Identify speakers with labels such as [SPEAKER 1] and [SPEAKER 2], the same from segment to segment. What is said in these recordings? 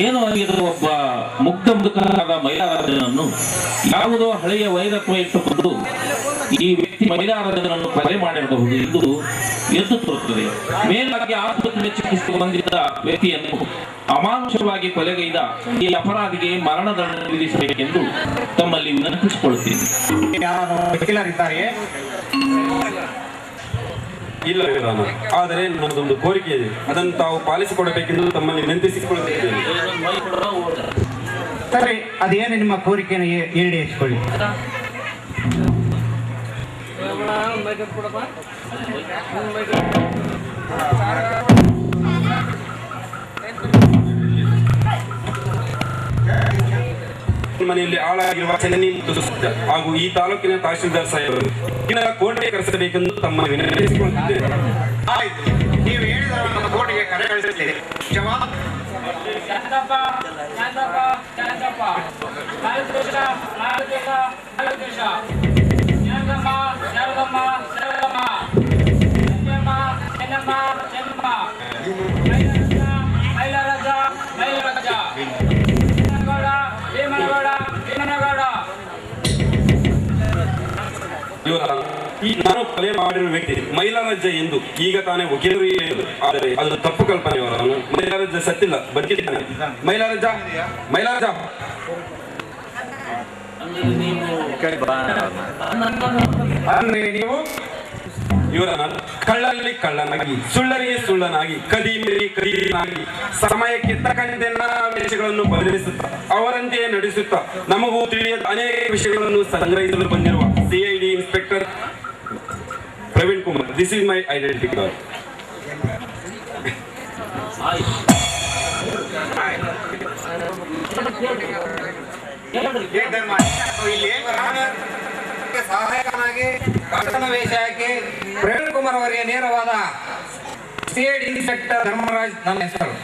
[SPEAKER 1] ಏನು ಆಗಿದ್ರು ಒಬ್ಬ ಮುಗ್ಧ ಮುದುಕನಾದ ಮೈಲಾರಜನನ್ನು ಯಾವುದೋ ಹಳೆಯ ವೈರತ್ವ ಇಟ್ಟುಕೊಂಡು ಈ ವ್ಯಕ್ತಿ ಮೈಲಾರಜನನ್ನು ಕೊಲೆ ಮಾಡಿರಬಹುದು ಎಂದು ಎದ್ದು ತೋರುತ್ತದೆ. ಮೇಲಾಗಿ ಆಸ್ಪತ್ರೆ ಚಿಕಿತ್ಸೆಗೆ ಬಂದಿದ್ದ ವ್ಯಕ್ತಿಯನ್ನು ಅಮಾನುಷವಾಗಿ ಕೊಲೆಗೈದ ಈ ಅಪರಾಧಿಗೆ ಮರಣದಂಡ ವಿಧಿಸಬೇಕೆಂದು ತಮ್ಮಲ್ಲಿ ವಿನಂತಿಸಿಕೊಳ್ಳುತ್ತೇನೆ.
[SPEAKER 2] ಇಲ್ಲ ಆದರೆ ನನ್ನದೊಂದು ಕೋರಿಕೆ ಇದೆ, ಅದನ್ನು ತಾವು ಪಾಲಿಸಿಕೊಡಬೇಕೆಂದು ತಮ್ಮಲ್ಲಿ ವಿನಂತಿಸಿಕೊಳ್ಳುತ್ತಿದ್ದೇನೆ.
[SPEAKER 3] ಸರಿ, ಅದೇನು ನಿಮ್ಮ ಕೋರಿಕೆಯನ್ನು ಈಡೇರಿಸಿಕೊಳ್ಳಿ.
[SPEAKER 2] ಮನೆಯಲ್ಲಿ ಆಳಾಗಿರುವ ಚಲನಿ ಹಾಗೂ ಈ ತಾಲೂಕಿನ ತಹಶೀಲ್ದಾರ್ ಸಾಹೇಬರು ಕೋರ್ಟ್ಗೆ ಕರೆಸಬೇಕೆಂದು ತಮ್ಮನ್ನು ವಿನಂತಿಸಿಕೊಳ್ಳುತ್ತಿದ್ದೇನೆ.
[SPEAKER 3] ನೀವು ಹೇಳಿದ ನಮ್ಮ ಕೋರ್ಟ್ಗೆ ಕರೆ ಕಳಿಸುತ್ತೇವೆ.
[SPEAKER 2] ನಾನು ಕೊಲೆ ಮಾಡಿರುವ ವ್ಯಕ್ತಿ ಮೈಲಾರಜ್ಜ ಎಂದು ಈಗ ತಾನೇ ವಕೀಲರು ಹೇಳಿದರು, ಆದರೆ ಅದು ತಪ್ಪು ಕಲ್ಪನೆ. ಮೈಲಾರಜ್ಜ ಸತ್ತಿಲ್ಲ, ಬದುಕಿದ್ದಾನೆ. ಮೈಲಾರಜ್ಜ
[SPEAKER 3] ನೀವು
[SPEAKER 2] ಇವರನ್ನ ಕಳ್ಳರಲ್ಲಿ ಕಳ್ಳನಾಗಿ, ಸುಳ್ಳರಿಗೆ ಸುಳ್ಳನಾಗಿ, ಕದೀಮನಾಗಿ ಸಮಯಕ್ಕೆ ತಕ್ಕಂತೆ ನಾನಾ ವಿಷಯಗಳನ್ನು ಬದಲಿಸುತ್ತಾ ಅವರಂತೆಯೇ ನಡೆಸುತ್ತಾ ನಮಗೂ ತಿಳಿಯದ ಅನೇಕ ವಿಷಯಗಳನ್ನು ಸಂಗ್ರಹಿಸಲು ಬಂದಿರುವ CID inspector Praveen Kumar. This is my identity card.
[SPEAKER 3] ಸಹಾಯಕನಾಗಿ ವೇಷಕ್ಕೆ ಪ್ರವೀಣ್ ಕುಮಾರ್ ಅವರಿಗೆ ನೇರವಾದ CID ಇನ್ಸ್ಪೆಕ್ಟರ್ ಧರ್ಮರಾಜ್ ನನ್ನ ಹೆಸರು.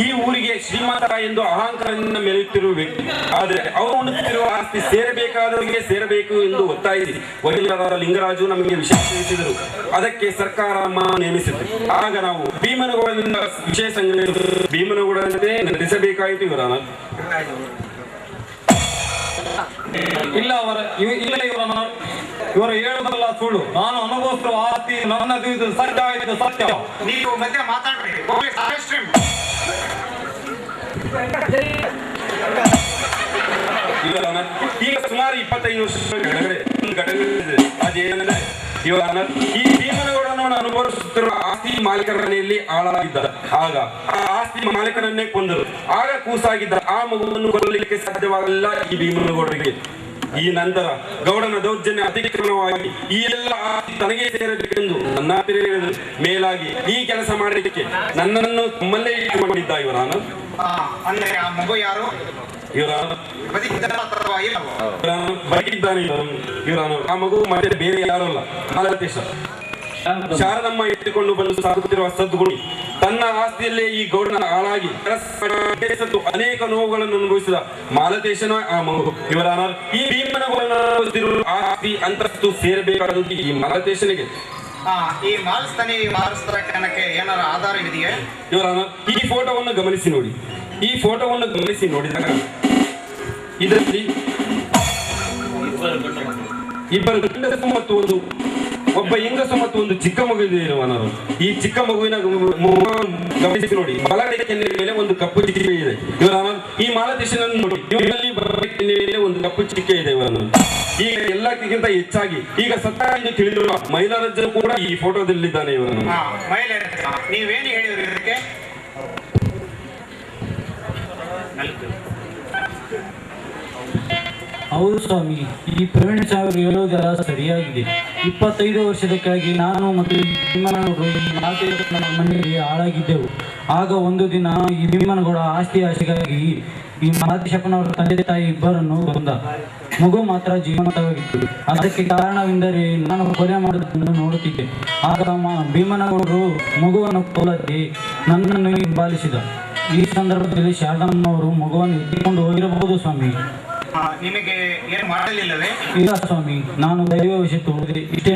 [SPEAKER 2] ಈ ಊರಿಗೆ ಶ್ರೀಮಂತ ಎಂದು ಅಹಂಕಾರದಿಂದ ಮೆರೆಯುತ್ತಿರುವ ವ್ಯಕ್ತಿ, ಆದರೆ ಅವರು ಉಣ್ಣುತ್ತಿರುವ ಆಸ್ತಿ ಸೇರಬೇಕಾದವರಿಗೆ ಸೇರಬೇಕು ಎಂದು ಒತ್ತಾಯಿಸಿ ವಕೀಲರಾದ ಲಿಂಗರಾಜು ನಮಗೆ ವಿಷಯ ತಿಳಿಸಿದರು. ಅದಕ್ಕೆ ಸರ್ಕಾರ ನೇಮಿಸಿತು. ಆಗ ನಾವು ಭೀಮನಗೌಡದಿಂದ ವಿಷಯ ಸಂಗ್ರಹಿಸಿ ಭೀಮನಗೌಡರಂತೆ ನಡೆಸಬೇಕಾಯಿತು. ಇವರಾನ
[SPEAKER 3] ಇಲ್ಲ ಇವರನ್ನ
[SPEAKER 2] ಇವರು ಹೇಳುವುದಲ್ಲ ಸುಳ್ಳು. ನಾನು ಅನುಭವಿಸುವ ಆಸ್ತಿ ನನ್ನದು, ಇದು ಸತ್ಯ, ಇದು ಸತ್ಯ.
[SPEAKER 3] ನೀವು ಮಧ್ಯೆ ಮಾತಾಡ್ರಿ.
[SPEAKER 2] ಈಗ ಸುಮಾರು 25 ವರ್ಷಗಳ ಕೆಳಗಡೆ ಒಂದು ಘಟನೆ ನಡೆದಿದೆ. ಅದೇನೆಂದರೆ ಈ ಭೀಮನಗೌಡನನ್ನು ಅನುಭವಿಸುತ್ತಿರುವ ಆಸ್ತಿ ಮಾಲೀಕರ ಮನೆಯಲ್ಲಿ ಆಳಾಗಿದ್ದ. ಆಗ ಆ ಆಸ್ತಿ ಮಾಲೀಕರನ್ನೇ ಕೊಂದರು. ಆಗ ಕೂಸಾಗಿದ್ದ ಆ ಮಗುವನ್ನು ಕೊಲ್ಲಲಿಕ್ಕೆ ಸಾಧ್ಯವಾಗಲಿಲ್ಲ ಈ ಭೀಮನಗೌಡರಿಗೆ. ಈ ನಂತರ ಗೌಡನ ದೌರ್ಜನ್ಯ ಅತಿಕ್ರಮಣವಾಗಿ ಈ ಎಲ್ಲ ಆಸ್ತಿ ತನಗೆ ಸೇರಬೇಕೆಂದು ನನ್ನ ತಿಳಿದು ಮೇಲಾಗಿ ಈ ಕೆಲಸ ಮಾಡಲಿಕ್ಕೆ ನನ್ನನ್ನು ತಮ್ಮಲ್ಲೇ ಇಟ್ಟುಕೊಂಡಿದ್ದ ಇವರಾನು.
[SPEAKER 3] ಅಂದ್ರೆ ಆ ಮಗು ಯಾರು?
[SPEAKER 2] ಇವರಾನು ಬದುಕಿದ್ದಾನೆ. ಇವರಾನು ಆ ಮಗು ಮತ್ತೆ ಬೇರೆ ಯಾರು ಅಲ್ಲ, ಮಾಲತೇಶ. ಶಾರದಮ್ಮ ಎತ್ತಿಕೊಂಡು ಬಂದು ಸಾಗುತ್ತಿರುವ ಸದ್ಗುಣಿ ತನ್ನ ಆಸ್ತಿಯಲ್ಲೇ ಈ ಗೌಡನ ಹಾಳಾಗಿ ಅನೇಕ ನೋವುಗಳನ್ನು ಅನುಭವಿಸಿದ ಮಾಲತೇಶನ ಆ ಮಗು. ಇವರಾನ ಈ ಭೀಮನಗೌಡನ ಆಸ್ತಿ ಅಂತಸ್ತು ಸೇರಬೇಕಾದದ್ದು ಈ ಮಾಲತೇಶನಿಗೆ.
[SPEAKER 3] ಈ ಮಾಲಸ್ಥಾನಕ್ಕೆ ಏನಾರ ಆಧಾರವಿದೆಯೇ?
[SPEAKER 2] ಇವರಾನ ಈ ಫೋಟೋವನ್ನು ಗಮನಿಸಿ ನೋಡಿ. ಈ ಫೋಟೋವನ್ನು ಗಮನಿಸಿ ನೋಡಿದಾಗ ಇದರಲ್ಲಿ ಇಬ್ಬರು ಗಂಡಸು ಮತ್ತು ಒಬ್ಬ ಹೆಂಗಸು ಮತ್ತು ಒಂದು ಚಿಕ್ಕ ಮಗು ಇದೆ. ಈ ಚಿಕ್ಕ ಮಗುವಿನ ಗಮನಿಸಿ ನೋಡಿ. ಬಲಗಡೆ ಕೆನ್ನೆಯ ಮೇಲೆ ಒಂದು ಕಪ್ಪು ಚಿಕ್ಕೆ ಇದೆ. ಇವರ ಈ ಮಾಲತೇಶನನ್ನು ನೋಡಿ. ಇವರಲ್ಲಿ ಕೆನ್ನೆಯ ಮೇಲೆ ಒಂದು ಕಪ್ಪು ಚಿಕ್ಕೆ ಇದೆ. ಇವರನ್ನು ಈಗ ಎಲ್ಲಕ್ಕಿಂತ ಹೆಚ್ಚಾಗಿ ಈಗ ಸತ್ತ ಎಂದು ತಿಳಿದಿರುವ ಮೈಲಾರಜ್ಜನು ಕೂಡ ಈ ಫೋಟೋದಲ್ಲಿದ್ದಾನೆ. ಇವರನ್ನು
[SPEAKER 3] ನೀವೇನು ಹೇಳಿದ್ರಿ ಇದಕ್ಕೆ?
[SPEAKER 4] ಹೌದು ಸ್ವಾಮಿ, ಈ ಪ್ರವೀಣ್ ಸಾಹೇಬರು ಹೇಳುವುದೆಲ್ಲ ಸರಿಯಾಗಿದೆ. 25 ವರ್ಷದ ಕೆಳಗೆ ನಾನು ಮತ್ತು ಭೀಮನಗೌಡರು ನಮ್ಮ ಮನೆಯಲ್ಲಿ ಹಾಳಾಗಿದ್ದೆವು. ಆಗ ಒಂದು ದಿನ ಈ ಭೀಮನಗೌಡ ಆಸ್ತಿಗಾಗಿ ಈ ಮಾದೇಶಪ್ಪನವರ ತಂದೆ ತಾಯಿ ಇಬ್ಬರನ್ನು ಕೊಂದ. ಮಗು ಮಾತ್ರ ಜೀವಂತವಾಗಿತ್ತು. ಅದಕ್ಕೆ ಕಾರಣವೆಂದರೆ ನಾನು ಕೊಲೆ ಮಾಡುವುದನ್ನು ನೋಡುತ್ತಿದ್ದೆ. ಆಗ ಭೀಮನಗೌಡರು ಮಗುವನ್ನು ಕೊಲ್ಲದೆ ನನ್ನನ್ನು ಹಿಂಬಾಲಿಸಿದ. ಈ ಸಂದರ್ಭದಲ್ಲಿ ಶಾರದಮ್ಮನವರು ಮಗುವನ್ನು ಎತ್ತಿಕೊಂಡು ಹೋಗಿರಬಹುದು ಸ್ವಾಮಿ.
[SPEAKER 3] ನಿಮಗೆ ಏನು ಮಾಡಲಿಲ್ಲವೇ?
[SPEAKER 4] ಇಲ್ಲ ಸ್ವಾಮಿ, ನಾನು ದೈವ ವಿಷಯ ತೋರಿದೆ ಇಷ್ಟೇ.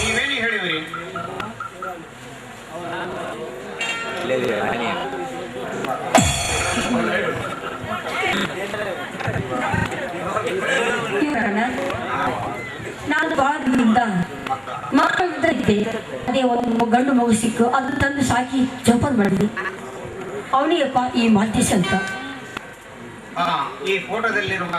[SPEAKER 3] ನೀವೇನು ಹೇಳಿವಿರಿ?
[SPEAKER 5] ನಾನು ಬಹಳ ದಿನದಿಂದ ಮಕ್ಕಳಿದ್ದ ಇದ್ದೆ. ಅದೇ ಒಂದು ಗಂಡು ಮಗು ಸಿಕ್ಕು, ಅದನ್ನು ತಂದು ಸಾಕಿ ಜೋಪಾನ ಮಾಡಿದ್ವಿ. ಅವನಿಗಪ್ಪ ಈ ಮಾಲ್ತೇಶ್ ಅಂತ.
[SPEAKER 3] ಈ ಫೋಟೋದಲ್ಲಿರುವ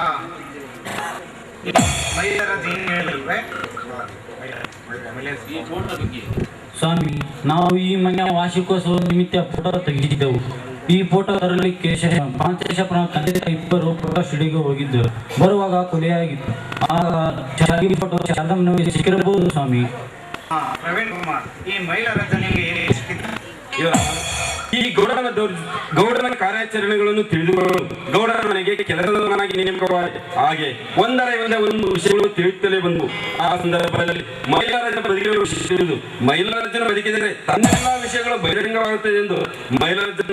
[SPEAKER 4] ಸ್ವಾಮಿ, ನಾವು ಈ ಮನೆಯ ವಾರ್ಷಿಕೋತ್ಸವ ನಿಮಿತ್ತ ಫೋಟೋ ತೆಗೆದಿದ್ದೆವು. ಈ ಫೋಟೋ ತರಲಿಕ್ಕೆ ಮಾಲ್ತೇಶಪ್ಪನ ತಂದೆ ಇಬ್ಬರು ಫೋಟೋ ಸ್ಟುಡಿಯೋಗೆ ಹೋಗಿದ್ದರು. ಬರುವಾಗ ಕೊಲೆಯಾಗಿತ್ತು. ಆಗ ಫೋಟೋ ಶಾರದಮ್ಮನಿಗೆ ಸಿಕ್ಕಿರಬಹುದು ಸ್ವಾಮಿ.
[SPEAKER 3] ಪ್ರವೀಣ್ ಕುಮಾರ್, ಈ ಮಹಿಳಾ ರಚನೆಗೆ
[SPEAKER 2] ಈ ಗೌಡನ ಕಾರ್ಯಾಚರಣೆಗಳನ್ನು ತಿಳಿದುಕೊಂಡು ಗೌಡನ ಮನೆಗೆ ಕೆಲಸದವನಾಗಿ ನೇಮಕವಾದ. ಹಾಗೆ ಒಂದು ವಿಷಯಗಳು ತಿಳಿಯುತ್ತಲೇ ಬಂದು ಆ ಸಂದರ್ಭದಲ್ಲಿ ಮೈಲಾರಜ್ಜನ ಬದುಕಿನ ವಿಷಯ ತಿಳಿದು ಮೈಲಾರಜ್ಜನ ಬದುಕಿದರೆ ತನ್ನೆಲ್ಲ ವಿಷಯಗಳು ಬಹಿರಂಗವಾಗುತ್ತದೆ ಎಂದು ಮೈಲಾರಜ್ಜನ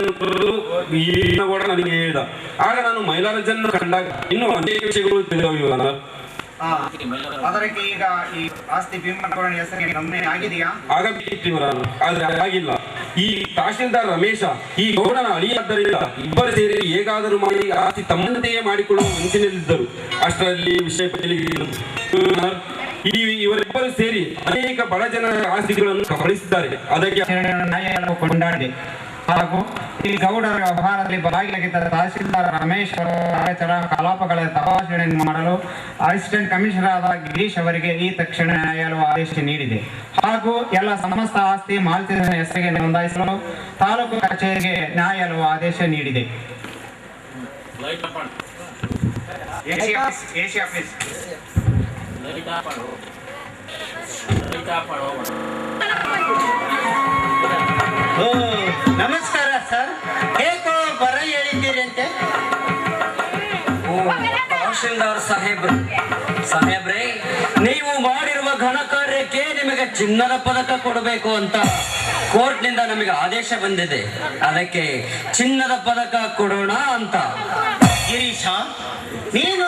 [SPEAKER 2] ಈ ಗೌಡ ನನಗೆ ಹೇಳಿದ. ಆಗ ನಾನು ಮೈಲಾರಜ್ಜನ ಕಂಡಾಗ ಇನ್ನೂ ಅನೇಕ ವಿಷಯಗಳು ತಿಳಿದವು.
[SPEAKER 3] ಅದಕ್ಕೆ ಈಗ ಈ ಆಸ್ತಿ ಭೀಮನಗೌಡನ ಹೆಸರಿಗೆ ನಮೂನೆ ಆಗಿದೆಯಾ?
[SPEAKER 2] ಆಗಬೇಕಿತ್ತು ಇವರನ್ನು, ಆದ್ರೆ ಆಗಿಲ್ಲ. ಈ ತಹಶೀಲ್ದಾರ್ ರಮೇಶ ಈ ಗೌಡನ ಅಳಿಯಾದ್ದರಿಂದ ಇಬ್ಬರು ಸೇರಿ ಹೇಗಾದರೂ ಮಾಡಿ ಆಸ್ತಿ ತಮ್ಮಂತೆಯೇ ಮಾಡಿಕೊಳ್ಳುವ ಮನಸ್ಸಿನಲ್ಲಿದ್ದರು. ಅಷ್ಟರಲ್ಲಿ ವಿಷಯ ಇವರಿಬ್ಬರು ಸೇರಿ ಅನೇಕ ಬಡ ಜನರ ಆಸ್ತಿಗಳನ್ನು ಕಬಳಿಸಿದ್ದಾರೆ. ಅದಕ್ಕೆ
[SPEAKER 3] ಕೊಂಡಾಡಿದೆ. ಹಾಗೂ ಈ ಗೌಡರ ವ್ಯವಹಾರದಲ್ಲಿ ಭಾಗಿಯಾಗಿದ್ದ ತಹಶೀಲ್ದಾರ್ ರಮೇಶ್ ಅವರ ಕಲಾಪಗಳ ತಪಾಸಣೆ ಮಾಡಲು ಅಸಿಸ್ಟೆಂಟ್ ಕಮಿಷನರ್ ಆದ ಗಿರೀಶ್ ಅವರಿಗೆ ಈ ತಕ್ಷಣ ನ್ಯಾಯಾಲಯ ಆದೇಶ ನೀಡಿದೆ. ಹಾಗೂ ಎಲ್ಲ ಸಮಸ್ತ ಆಸ್ತಿ ಮಾಲ್ತೇಶನ ಹೆಸರಿಗೆ ನೋಂದಾಯಿಸಲು ತಾಲೂಕು ಕಚೇರಿಗೆ ನ್ಯಾಯಾಲಯ ಆದೇಶ ನೀಡಿದೆ.
[SPEAKER 6] ನಮಸ್ಕಾರ ಸರ್, ಹೇಗೋ ಬರ ಹೇಳಿದ್ದೀರಂತೆ?
[SPEAKER 7] ತಹಶೀಲ್ದಾರ್ ಸಾಹೇಬ್ರೆ, ನೀವು ಮಾಡಿರುವ ಘನ ಕಾರ್ಯಕ್ಕೆ ನಿಮಗೆ ಚಿನ್ನದ ಪದಕ ಕೊಡಬೇಕು ಅಂತ ಕೋರ್ಟ್ನಿಂದ ನಮಗೆ ಆದೇಶ ಬಂದಿದೆ. ಅದಕ್ಕೆ ಚಿನ್ನದ ಪದಕ ಕೊಡೋಣ ಅಂತ.
[SPEAKER 6] ಗಿರೀಶ, ನೀನು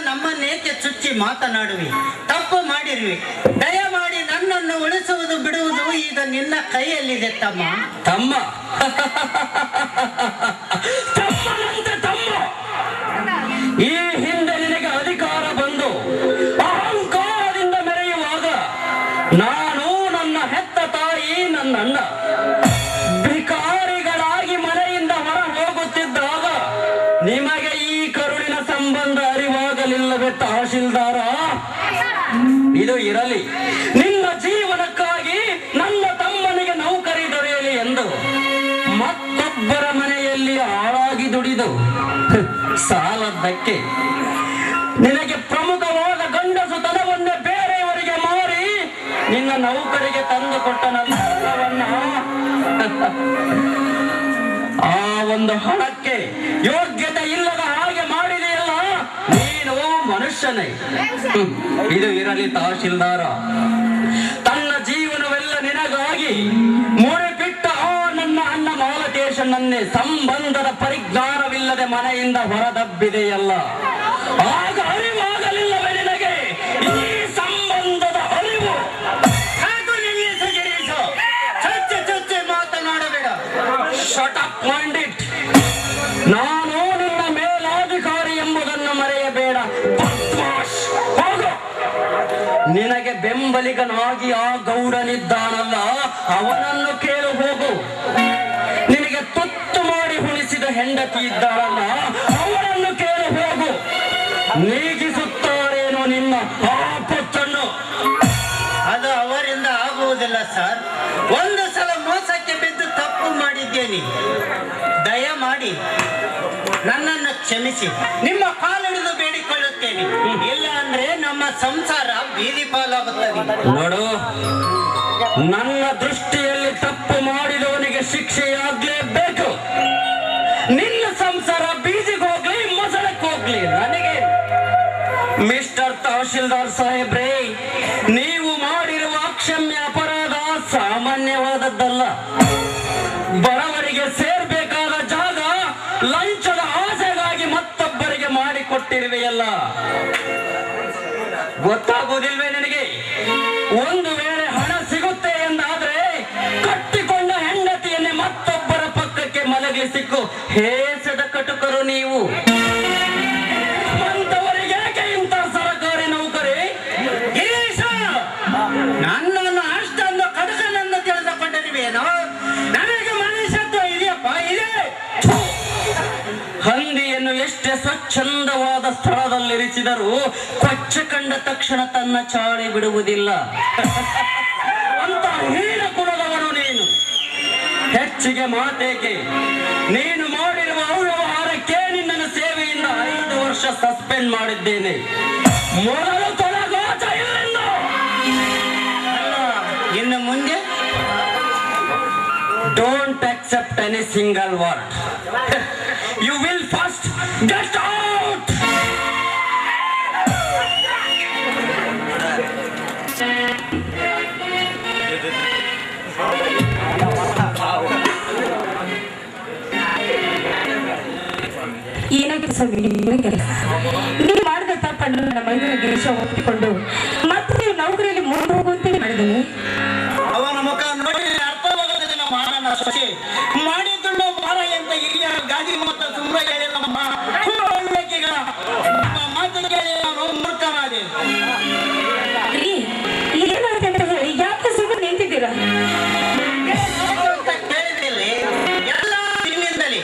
[SPEAKER 6] ನಮ್ಮನ್ನೇಕೆ ಚುಚ್ಚಿ ಮಾತನಾಡುವಿ? ತಪ್ಪು ಮಾಡಿರುವಿ. ದಯಮಾಡಿ ನನ್ನನ್ನು ಉಳಿಸುವುದು ಬಿಡುವುದು ಈಗ ನಿನ್ನ ಕೈಯಲ್ಲಿದೆ ತಮ್ಮ.
[SPEAKER 7] ತಮ್ಮ ಈ ಹಿಂದೆ ನಿನಗೆ ಅಧಿಕಾರ ಬಂದು ಇದು ಇರಲಿ. ನಿನ್ನ ಜೀವನಕ್ಕಾಗಿ ನನ್ನ ತಮ್ಮನಿಗೆ ನೌಕರಿ ದೊರೆಯಲಿ ಎಂದು ಮತ್ತೊಬ್ಬರ ಮನೆಯಲ್ಲಿ ಆಳಾಗಿ ದುಡಿದು ಸಾಲದ್ದಕ್ಕೆ ನಿನಗೆ ಪ್ರಮುಖವಾದ ಗಂಡಸುತನವನ್ನೇ ಬೇರೆಯವರಿಗೆ ಮಾರಿ ನಿನ್ನ ನೌಕರಿಗೆ ತಂದು ಕೊಟ್ಟ ನನ್ನ ಹಣವನ್ನ ಆ ಒಂದು ಹಣಕ್ಕೆ ಯೋಗ್ಯತೆ ಇಲ್ಲದ ಹಾಗೆ ಮಾಡಿದೆಯಲ್ಲ ನೀನು ಮನುಷ್ಯನೇ. ಇದು ಇರಲಿ ತಹಶೀಲ್ದಾರ. ತನ್ನ ಜೀವನವೆಲ್ಲ ನಿನಗಾಗಿ ಮುಡಿಪಿಟ್ಟ ಆ ನನ್ನ ಅಣ್ಣ ಮಾಲತೇಶನನ್ನೇ ಸಂಬಂಧದ ಪರಿಜ್ಞಾನವಿಲ್ಲದೆ ಮನೆಯಿಂದ ಹೊರದಬ್ಬಿದೆಯಲ್ಲ, ಆಗ ಅರಿವಾಗಲಿಲ್ಲವೇ ನಿನಗೆ ಈ ಸಂಬಂಧದ ಅರಿವು?
[SPEAKER 6] ಚೊಚ್ಚೆ ಮಾತನಾಡಬೇಡ.
[SPEAKER 7] Shut up minded. ನಾನು ನಿನ್ನ ಮೇಲಾಧಿಕಾರಿ ಎಂಬುದನ್ನು ಮರೆಯಬೇಡ. ಹೋಗು. ನಿನಗೆ ಬೆಂಬಲಿಗನಾಗಿ ಆ ಗೌಡನಿದ್ದಾನಲ್ಲ, ಅವನನ್ನು ಕೇಳು ಹೋಗು. ನಿನಗೆ ತುತ್ತು ಮಾಡಿ ಉಳಿಸಿದ ಹೆಂಡತಿ ಇದ್ದಾಳಲ್ಲ, ಅವನನ್ನು ಕೇಳು ಹೋಗು. ನೀಗಿಸುತ್ತಾರೇನೋ ನಿನ್ನ ಆ ಪುತ್ತನ್ನು?
[SPEAKER 6] ಅದು ಅವರಿಂದ ಆಗುವುದಿಲ್ಲ ಸರ್. ಒಂದು ಸಲ ಮೋಸಕ್ಕೆ ಬಿದ್ದು ತಪ್ಪು ಮಾಡಿದ್ದೇನೆ. ದಯಮಾಡಿ ನನ್ನನ್ನು ಕ್ಷಮಿಸಿ ನಿಮ್ಮ ಕಾಲಿಡಿದು ಬೇಡಿಕೊಳ್ಳುತ್ತೇನೆ. ಇಲ್ಲ ಅಂದ್ರೆ ನಮ್ಮ ಸಂಸಾರ ಬೀದಿ ಪಾಲಾಗುತ್ತದೆ.
[SPEAKER 7] ನೋಡು, ನನ್ನ ದೃಷ್ಟಿಯಲ್ಲಿ ತಪ್ಪು ಮಾಡಿದವನಿಗೆ ಶಿಕ್ಷೆಯಾಗ್ಲೇಬೇಕು. ನಿನ್ನ ಸಂಸಾರ ಬೀದಿಗೆ ಹೋಗ್ಲಿ ಮೊಸಳಕ್ಕೆ ಹೋಗ್ಲಿ ನನಗೆ. ಮಿಸ್ಟರ್ ತಹಶೀಲ್ದಾರ್ ಸಾಹೇಬ್ರೇ, ನೀವು ಮಾಡಿರುವ ಅಕ್ಷಮ್ಯ ಅಪರಾಧ ಸಾಮಾನ್ಯವಾದದ್ದಲ್ಲ. ಬಡವರಿಗೆ ಸೇರ್ಬೇಕಾದ ಜಾಗ ಲಂಚದ ಆಸೆಗಾಗಿ ಮತ್ತೊಬ್ಬರಿಗೆ ಮಾಡಿಕೊಟ್ಟಿರುವೆಯಲ್ಲ, ಗೊತ್ತಾಗುವುದಿಲ್ವೇ ನಿನಗೆ? ಒಂದು ವೇಳೆ ಹಣ ಸಿಗುತ್ತೆ ಎಂದಾದ್ರೆ ಕಟ್ಟಿಕೊಂಡ ಹೆಂಡತಿಯನ್ನೇ ಮತ್ತೊಬ್ಬರ ಪಕ್ಕಕ್ಕೆ ಮಲಗಿಸಿಕ್ಕು ಹೇಸದ ಕಟುಕರು ನೀವು. ಅಂತವರಿಗೆ ಏಕೆ ಇಂಥ ಸರ್ಕಾರಿ ನೌಕರಿ?
[SPEAKER 6] ನನ್ನನ್ನು ಅಷ್ಟೊಂದು ಕಡಕನನ್ನು ತಿಳಿದುಕೊಂಡಿರುವೇನೋ? ನನಗೆ ಮನುಷ್ಯತ್ವ ಇದೆಯಪ್ಪ, ಇದೆ.
[SPEAKER 7] ಹಂದಿಯನ್ನು ಎಷ್ಟೇ ಸ್ವಚ್ಛಂದವಾದ ಸ್ಥಳದಲ್ಲಿರಿಸಿದರೂ ಕೊಚ್ಚ ಕಂಡ ತಕ್ಷಣ ತನ್ನ ಚಾಳಿ ಬಿಡುವುದಿಲ್ಲ. ಅಂತ ಹೀನ ಕುಲದವನು ನೀನು. ಹೆಚ್ಚಿಗೆ ಮಾತೇಕೆ? ನೀನು ಮಾಡಿರುವ ಅವ್ಯವಹಾರಕ್ಕೆ ನಿನ್ನನ್ನು ಸೇವೆಯಿಂದ 5 ವರ್ಷ ಸಸ್ಪೆಂಡ್ ಮಾಡಿದ್ದೇನೆ. ಮೊದಲು ತೊಲಗೋಚ ಇಲ್ಲಿಂದ.
[SPEAKER 6] ಇನ್ನು ಮುಂದೆ
[SPEAKER 7] Don't accept any single word. You will first get out.
[SPEAKER 5] ಏನಾಗಿದೆ ಸ್ವಾಮಿ ನಿಮ್ಮ ಕೆಲಸ? ನೀವು ಮಾಡಿದ ತಪ್ಪನ್ನು ನನ್ನ ಮೈದೂರ ಗಿರೀಶ ಒಪ್ಪಿಕೊಂಡು ಮತ್ತೆ ನೀವು ನೌಕರಿಯಲ್ಲಿ ಮುಂದೆ ಹೋಗುವಂತೆ ಮಾಡಿದ್ದೇನೆ.
[SPEAKER 6] ಅವನ ಮುಖ ನೋಡಿ ಅರ್ಥವಾಗುತ್ತದೆ. ನಮ್ಮ ಮಾನನ ಸೊಸೆ ಮಾಡಿದ್ದುಳ್ಳು ಮಾರ ಅಂತ ಹಿರಿಯ ಗಾದಿ ಮಾತ ಸುಮ್ಮನೆ ಹೇಳಿಲ್ಲಮ್ಮ. ಒಳ್ಳೆಕೀಗ ನಮ್ಮ ಮಾತು ಕೇಳಿ ನಾನು ಮೂರ್ಖನಾದೆ.
[SPEAKER 5] ಏನಾಗುತ್ತೆ ಅಂತ ಹೇಳಿ ಯಾಕೆ ಸುಮ್ಮನೆ ನಿಂತಿದ್ದೀರಾ?
[SPEAKER 6] ಅಂತ ಕೇಳಿದಿಲ್ಲ. ಎಲ್ಲ ನಿಮ್ಮಿಂದಲೇ.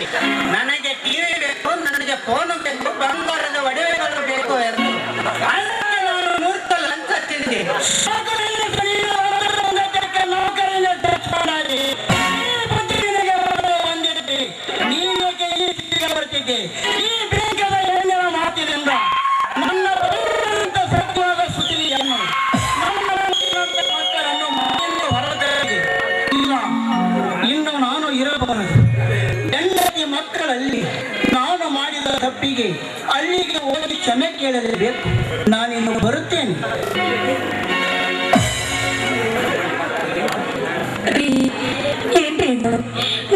[SPEAKER 6] ನನಗೆ ಟಿವಿ ಬೇಕು, ನನಗೆ ಫೋನ್ ಬೇಕು, ಬಂಗಾರದ ಒಡವೆಗಳು ಬೇಕು ಎಂದು ಅದಕ್ಕೆ ನಾನು ಮೂರ್ಖ ಲಂಚ ತಿಂದೆ. ಈ ಬೇಗದ ಹೆಣ್ಣಿನ ಮಾತಿನಿಂದ ನನ್ನ ಸತ್ಯವಾದ ಸುದ್ದಿಯನ್ನು ನಮ್ಮ ಮಕ್ಕಳನ್ನು ಮನೆಯಿಂದ ಹೊರಗೆ ಇಲ್ಲ. ಇನ್ನು ನಾನು ಇರಬಾರದು. ಹೆಂಡತಿ ಮಕ್ಕಳಲ್ಲಿ ನಾನು ಮಾಡಿದ ತಪ್ಪಿಗೆ ಅಲ್ಲಿಗೆ ಹೋಗಿ ಕ್ಷಮೆ ಕೇಳಲೇಬೇಕು. ನಾನಿನ್ನು ಬರುತ್ತೇನೆ.
[SPEAKER 5] ಏನ್ರಿ ಇದು?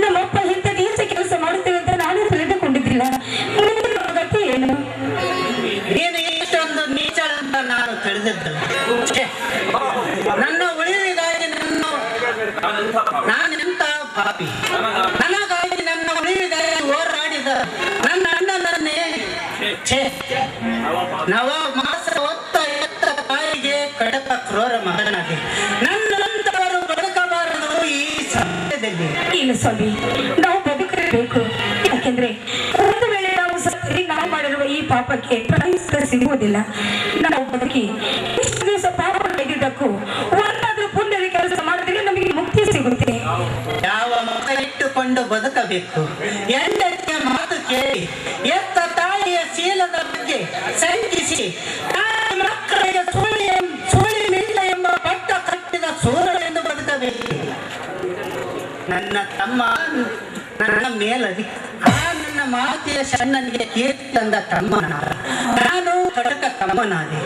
[SPEAKER 5] ನಮ್ಮಪ್ಪ ಇಂಥ ದಿವಸ ಕೆಲಸ ಮಾಡುತ್ತೇವೆ ಅಂತ ನಾನು ತಿಳಿದುಕೊಂಡಿದ್ದಿಲ್ಲ. ಮುಂದಿನ ಅಗತ್ಯ ಏನು?
[SPEAKER 6] ನೀನು ಇಷ್ಟೊಂದು ನೀಚ ಅಂತ ನಾನು ತಿಳಿದಿದ್ದಲ್ಲ. ನನ್ನ ಉಳಿವಿಗಾಗಿ ನಾನೆಂತ ಪಾಪಿ. ನನಗಾಗಿ ನನ್ನ ಉಳಿವಿಗಾಗಿ ಹೋರಾಡಿದ ನನ್ನ ಅಣ್ಣನನ್ನೇ ನವ ಮಾಸ ಹೊತ್ತ ಎತ್ತ ತಾಯಿಗೆ ಕಡಪ ಕ್ರೂರ ಮಗನಾಗಿ ನನ್ನಂತವರು ಬದುಕಬಾರದು ಈ ಸತ್ಯದಲ್ಲಿ.
[SPEAKER 5] ಇಲ್ಲ ಸ್ವಾಮಿ, ನಾವು ಬದುಕಬೇಕು. ಯಾಕೆಂದ್ರೆ ಒಂದು ವೇಳೆ ನಾವು ಸತ್ತರೆ ನಾವು ಮಾಡಿರುವ ಈ ಪಾಪಕ್ಕೆ ಪ್ರಾಯಶ್ಚಿತ್ತ ಸಿಗುವುದಿಲ್ಲ. ನಾವು ಬದುಕಿ ಇಷ್ಟು ದಿವಸ ಪಾಪ ಮಾಡಬೇಕು. ಒಂದಾದ್ರೂ ಪುಣ್ಯದ ಕೆಲಸ ಮಾಡಿದ್ರೆ ನಮಗೆ ಮುಕ್ತಿ ಸಿಗುತ್ತೆ.
[SPEAKER 6] ಯಾವ ಮುಖ ಇಟ್ಟುಕೊಂಡು ಬದುಕಬೇಕು? ಹೆಂಡತಿಯ ಮಾತು ಕೇಳಿ ಎತ್ತ ತಾಯಿಯ ಶೀಲದ ಬಗ್ಗೆ ಶಂಕಿಸಿ ಮಕ್ಕಳಿಗೆ ಸುಳಿಲಿಲ್ಲ ಎಂಬ ಪಟ್ಟ ಕಟ್ಟಿದ ಸೂರಳೆಂದು ಬದುಕಬೇಕು. ನನ್ನ ತಮ್ಮ ನನ್ನ ಮೇಲದಿ ನನ್ನ ಮಾತೆಯ ಸಣ್ಣನಿಗೆ ಕೀರ್ತಿ ತಂದ ತಮ್ಮನಾದ ನಾನು ಕಡಕ ತಮ್ಮನಾದೆ.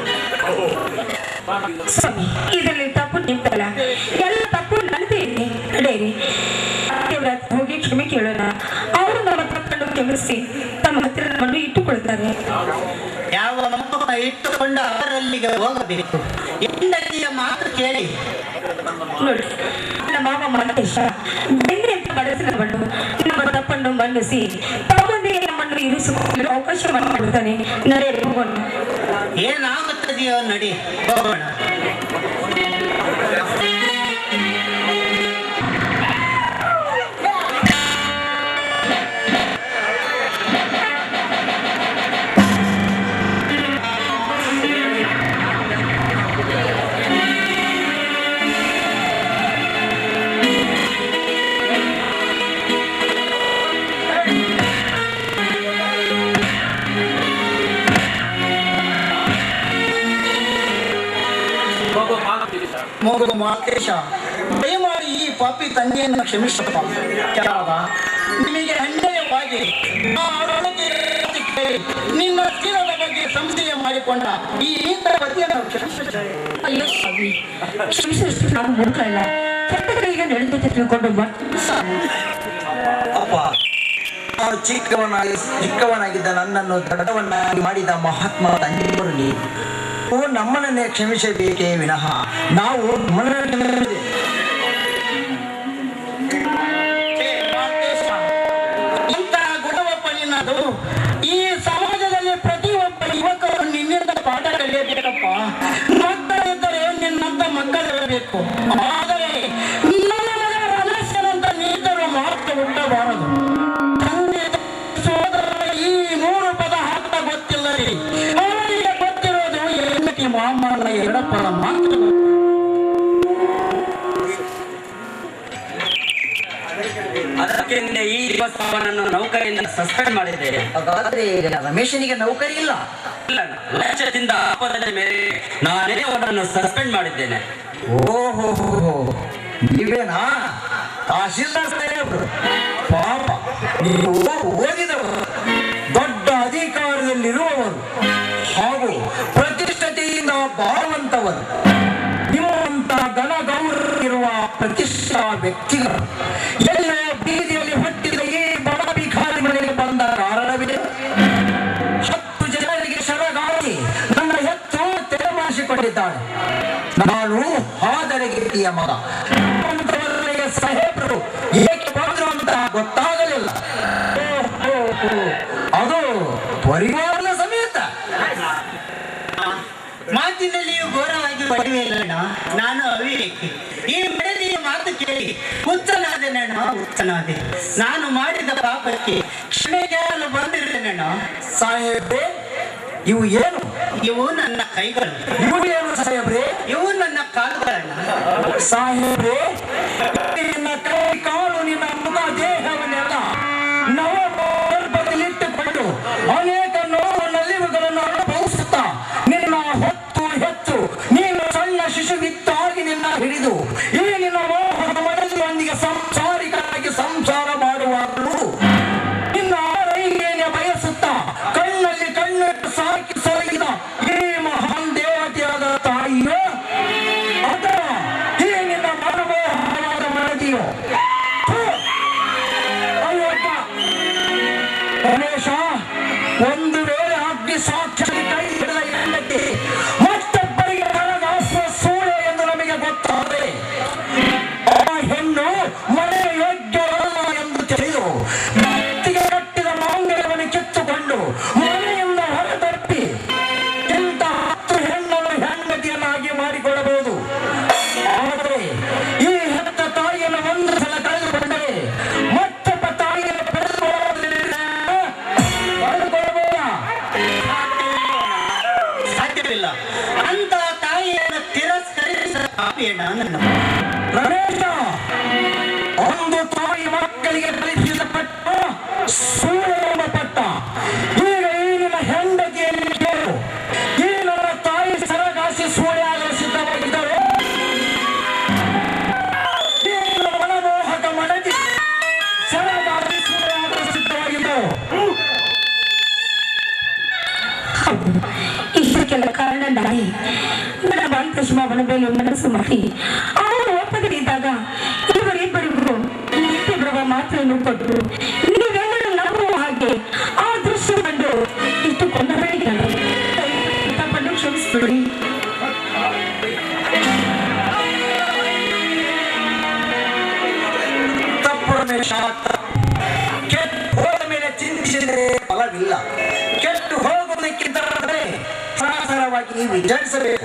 [SPEAKER 5] ಸ್ವಾಮಿ, ಇದರಲ್ಲಿ ತಪ್ಪು ನಿಂತಲ್ಲ, ಎಲ್ಲ ತಪ್ಪು ನನ್ನದೇ ಇದೆ. ನಡೆಯಿರಿ, ದೇವರ ಹೋಗಿ ಕ್ಷಮೆ ಕೇಳೋಣ. ಅವರು ನಮ್ಮ ತಪ್ಪನ್ನು ಕ್ಷಮಿಸಿ ತಮ್ಮ ಹತ್ತಿರ ನಮ್ಮನ್ನು ಇಟ್ಟುಕೊಳ್ತಾರೆ.
[SPEAKER 6] ಯಾವ ಮಕ್ಕಳ ಇಟ್ಟುಕೊಂಡು ಅವರಲ್ಲಿಗೆ ಹೋಗಬೇಕು. ಹೆಂಡತಿಯ ಮಾತು ಕೇಳಿ
[SPEAKER 5] ನೋಡಿ, ನನ್ನ ಮಾವ ಮಾತೇಶ ಬೆಂಗ್ರೆ ಅಂತ ಬಳಸಿದ ಮಣ್ಣು ನಮ್ಮ ತಪ್ಪನ್ನು ಮನ್ನಿಸಿ ತಮ್ಮೊಂದಿಗೆ ನಮ್ಮನ್ನು ಇರಿಸಿಕೊಳ್ಳಲು ಅವಕಾಶ ಮಾಡಿಕೊಡ್ತಾನೆ. ನಡೆಯಿರಿ, ಹೋಗೋಣ.
[SPEAKER 6] ಏನಾಗುತ್ತದೆಯೋ ನಡಿ, ಹೋಗೋಣ.
[SPEAKER 8] ಮಗು ಮಾತೇಶ, ದಯಮಾಡಿ ಈ ಪಾಪಿ ತಂದೆಯನ್ನು ಕ್ಷಮಿಸಪ್ಪ. ನಿಮಗೆ ಅನ್ಯಾಯವಾಗಿ ನಿನ್ನ ಸ್ಥಿರದ ಬಗ್ಗೆ ಸಂಶಯ ಮಾಡಿಕೊಂಡ ಈ ಪತಿಯನ್ನು ಕ್ಷಮಿಸುತ್ತೇವೆ.
[SPEAKER 5] ಅಯ್ಯೋ ಸ್ವಾಮಿ, ಕ್ಷಮಿಸಷ್ಟು ನಾವು ಹುಡುಕಲ್ಲ. ಕೆಟ್ಟಗಳಿಗೆ ನಡೆದಂತೆ ತಿಳ್ಕೊಂಡು
[SPEAKER 8] ಅಪ್ಪ, ನಾನು ಚಿಕ್ಕವನಾಗಿದ್ದ ನನ್ನನ್ನು ದೊಡ್ಡವನ್ನಾಗಿ ಮಾಡಿದ ಮಹಾತ್ಮ ತಂದೆಯವರು ನೀವು ನಮ್ಮನ್ನೇ ಕ್ಷಮಿಸಬೇಕೇ ವಿನಃ ನಾವು ಇಂತಹ ಗುಣವಪ್ಪ ನಿನ್ನದು. ಈ ಸಮಾಜದಲ್ಲಿ ಪ್ರತಿಯೊಬ್ಬ ಯುವಕರು ನಿನ್ನಿಂದ ಪಾಠ ಕಲಿಯಬೇಕಪ್ಪ. ಮಕ್ಕಳಿದ್ದರೆ ನಿನ್ನಂತ ಮಕ್ಕಳಿರಬೇಕು. ಆದರೆ ನನ್ನ ಮಗನ ರಮೇಶನಂತ ನೀತರು ಮಾತ್ರ ಹುಟ್ಟಬಾರದು. ತಂದೆ ಸೋದರ ಈ 3 ಪದ ಅರ್ಥ ಗೊತ್ತಿಲ್ಲರಿ. ಅವರಿಗೆ ಗೊತ್ತಿರೋದು ಹೆಂಡತಿ ಮಾಮನ 2 ಪದ ಮಾತ್ರ.
[SPEAKER 7] ಅದಕ್ಕೆ ಈ ದಿವಸ ಅವನನ್ನು ನೌಕರಿಯಿಂದ ಸಸ್ಪೆಂಡ್ ಮಾಡಿದ್ದೇನೆ.
[SPEAKER 8] ಹಾಗಾದ್ರೆ ರಮೇಶನಿಗೆ ನೌಕರಿ ಇಲ್ಲ?
[SPEAKER 7] ಇಲ್ಲ, ಲಕ್ಷ್ಯದಿಂದ ಆಪದ ಮೇಲೆ ನಾನೇ ಅವನನ್ನು ಸಸ್ಪೆಂಡ್ ಮಾಡಿದ್ದೇನೆ.
[SPEAKER 8] ಓಹೋ, ನೀವೇನಾ ತಹಶೀಲ್ದಾರ್ ಸಾಹೇಬ್ರು? ಪಾಪ, ನೀವು ಓದಿದವರು, ದೊಡ್ಡ ಅಧಿಕಾರದಲ್ಲಿರುವವರು ಹಾಗೂ ಪ್ರತಿಷ್ಠತೆಯಿಂದ ಬಾಳುವಂತವರು. ನಿಮ್ಮಂತ ಘನ ಗೌರವ ಇರುವ ಪ್ರತಿಷ್ಠಾ ವ್ಯಕ್ತಿಗಳು ಎಲ್ಲ ಬೀದಿಯಲ್ಲಿ ಹುಟ್ಟಿದ ಈ ಬಡ ಭಿಕಾರಿ ಮನೆಗೆ ಬಂದ ಕಾರಣವಿದೆ. 10 ಜನರಿಗೆ ಶರಗಾಗಿ ನನ್ನ ಹೆತ್ತು ತೆರಮಾಡಿಸಿಕೊಂಡಿದ್ದಾಳೆ. ನಾನು ಆದರಗಿರಿಯ ಮಗ. ಸಾಹೇಬರು ಏಕೆ ಬಂದ್ರು ಅಂತ ಗೊತ್ತಾಗಲಿಲ್ಲ. ಅದು ಪರಿವಾರದ ಸಮೇತ.
[SPEAKER 6] ಮಾತಿನಲ್ಲಿಯೂ ಘೋರವಾಗಿ ಬರುವೆಲ್ಲ. ನಾನು ಅವಿವೇಕಿ. ಈ ಮನೆಯ ಮಾತು ಕೇಳಿ ಹುಚ್ಚನಾದೆ. ನಾನು ಮಾಡಿದ ಪಾಪಕ್ಕೆ ಕ್ಷಮೆಗೆ ಬಂದಿರುತ್ತೇನೆ.
[SPEAKER 8] ಸಾಹೇಬ್ರೆ, ಇವು ಏನು?
[SPEAKER 6] ಇವು ನನ್ನ ಕೈಗಳು.
[SPEAKER 8] ಇವು ಏನು ಸಾಹೇಬ್ರೆ?
[SPEAKER 6] ಇವು ನನ್ನ ಕಾಲುಗಳನ್ನ.
[SPEAKER 8] ಸಾಹೇಬ್ರೆ, ನಿನ್ನ ಕೈ ಕಾಲು ನಿನ್ನ ಮುಖ ದೇಹವನ್ನೆಲ್ಲ ನವಗರ್ಭದಲ್ಲಿಟ್ಟುಕೊಂಡು ಅನೇಕ ನೋವು ನಲಿವುಗಳನ್ನು ಅನುಭವಿಸುತ್ತಾ ನಿನ್ನ ಹೊತ್ತು ಹೆಚ್ಚು ನೀನು ಸಣ್ಣ ಶಿಶುವಿತ್ತಾಗಿ ನಿನ್ನ ಹಿಡಿದು ಈ ನಿನ್ನ ಮೋಹದ ಮನಸ್ಸಿನೊಂದಿಗೆ ಸಂಸಾರಿಕರಾಗಿ ಸಂಸಾರ ಮಾಡುವಾಗಲೂ ನಿನ್ನ ಆರೈಕೆಯನ್ನು ಬಯಸುತ್ತಾ ಕಣ್ಣಲ್ಲಿ ಕಣ್ಣಿಟ್ಟು ಸಾಕಿ ಸೊರಗಿದ ಈ ಮಹಾನ್ ದೇವತೆಯಾದ ತಾಯಿಯೋ ಅಥವಾ ಈ ನಿನ್ನ ಮನಮೋಹನವಾದ ಮನದಿಯೋ? ರಮೇಶ, ಒಂದು ವೇಳೆ ಅಗ್ನಿ ಸಾಕ್ಷಿ ಕೈ ಹಿಡಿದ ಹೆಂಡತಿ ಮತ್ತೊಬ್ಬರಿಗೆ ಕರಗಾಸುವ ಸೂಳೆ ಎಂದು ನಮಗೆ ಗೊತ್ತಾದರೆ ಆ ಹೆಣ್ಣು ಮನೆ ಯೋಗ್ಯವಲ್ಲ ಎಂದು ತಿಳಿದು ಮತ್ತಿಗೆ ಕಟ್ಟಿದ ಮಾಂಗಲ್ಯವನ್ನು ಕಿತ್ತುಕೊಂಡು ಮನೆಯಿಂದ ಹೊರತಪ್ಪಿ ಇಂಥ 10 ಹೆಣ್ಣನ್ನು ಹೆಂಡತಿಯನ್ನಾಗಿ
[SPEAKER 6] ಬೇಡ ನನ್ನ
[SPEAKER 8] ರಮೇಶ, ಒಂದು ತಾಯಿ ಮಕ್ಕಳಿಗೆ ಕಲಿಸಲ್ಪಟ್ಟು ಸುಳ್ಳು ಪಟ್ಟ. ಈಗ ಈ ನಿನ್ನ ಹೆಂಡತಿಯನ್ನು ಕೇಳು. ಈ ನನ್ನ ತಾಯಿ ಸರಗಾಸಿ ಸೂಳೆಯಾಗಲು ಸಿದ್ಧವಾಗಿದ್ದರು. ಈ ನನ್ನ ಮನಮೋಹಕ ಮಡದಿ ಸರಗಾಸಿ ಸೂಳೆಯಾಗಲು ಸಿದ್ಧವಾಗಿದ್ದರು.
[SPEAKER 5] ಇಷ್ಟಕ್ಕೆಲ್ಲ ಕಾರಣ ನಾಯಿ. ನನ್ನ ಬಾಲಕೃಷ್ಣ ಅವನ ಮೇಲೆ ಮನಸ್ಸು ಮಾಡಿ ಅವರು ಒಪ್ಪದಿದ್ದಾಗ ಇವರಿಬ್ಬರಿಗೂ ನಿತ್ಯಬ್ರವ ಮಾತ್ರವನ್ನು ಕೊಟ್ಟು ನೀವೆಲ್ಲರೂ ನಂಬುವ ಹಾಗೆ ಆ ದೃಶ್ಯ ಕಂಡು ಇಷ್ಟು ಕೊಂಡಬೇಡಿಗಳು. ತಪ್ಪನ್ನು ಕ್ಷಮಿಸಿಬಿಡಿ.
[SPEAKER 8] ತಪ್ಪು ರಮೇಶ, ಕೆಟ್ಟು ಹೋದ ಮೇಲೆ ಚಿಂತಿಸಿದರೆ ಫಲವಿಲ್ಲ. ಕೆಟ್ಟು ಹೋಗುವುದಕ್ಕಿಂತ ಸರಾಸರವಾಗಿ ವಿಚಾರಿಸಬೇಕು.